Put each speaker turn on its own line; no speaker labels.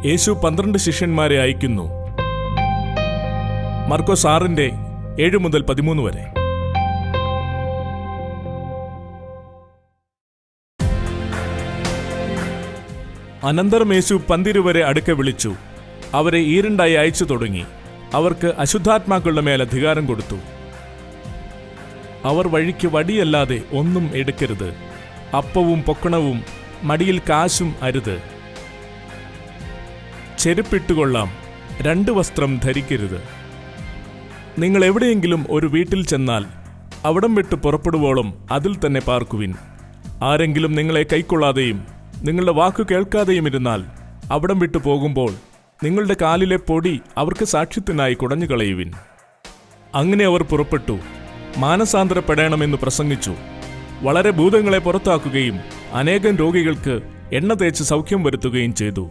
യേശു 12 ശിഷ്യന്മാരെ അയക്കുന്നു. മർക്കോസ് 6:7-13 വരെ. അനന്തരം യേശു 12 വരെ അടുക്കെ വിളിച്ചു. അവരെ ഈരണ്ടായി അയച്ചു തുടങ്ങി. അവർക്ക് അശുദ്ധാത്മാക്കളുടെ മേൽ അധികാരം കൊടുത്തു. അവർ വഴിക്ക് വടിയല്ലാതെ ഒന്നും എടുക്കരുത്. അപ്പവും പൊക്കണവും മടിയിൽ കാശും അരുത്. ചെരുപ്പിട്ടുകൊള്ളാം, 2 വസ്ത്രം ധരിക്കരുത്. നിങ്ങൾ എവിടെയെങ്കിലും ഒരു വീട്ടിൽ ചെന്നാൽ അവിടം വിട്ട് പുറപ്പെടുവോളം അതിൽ തന്നെ പാർക്കുവിൻ. ആരെങ്കിലും നിങ്ങളെ കൈക്കൊള്ളാതെയും നിങ്ങളുടെ വാക്കു കേൾക്കാതെയും ഇരുന്നാൽ അവിടം വിട്ടു പോകുമ്പോൾ നിങ്ങളുടെ കാലിലെ പൊടി അവർക്ക് സാക്ഷ്യത്തിനായി കുടഞ്ഞുകളയുവിൻ. അങ്ങനെ അവർ പുറപ്പെട്ടു മാനസാന്തരപ്പെടണമെന്ന് പ്രസംഗിച്ചു. വളരെ ഭൂതങ്ങളെ പുറത്താക്കുകയും അനേകം രോഗികൾക്ക് എണ്ണ തേച്ച് സൗഖ്യം വരുത്തുകയും ചെയ്തു.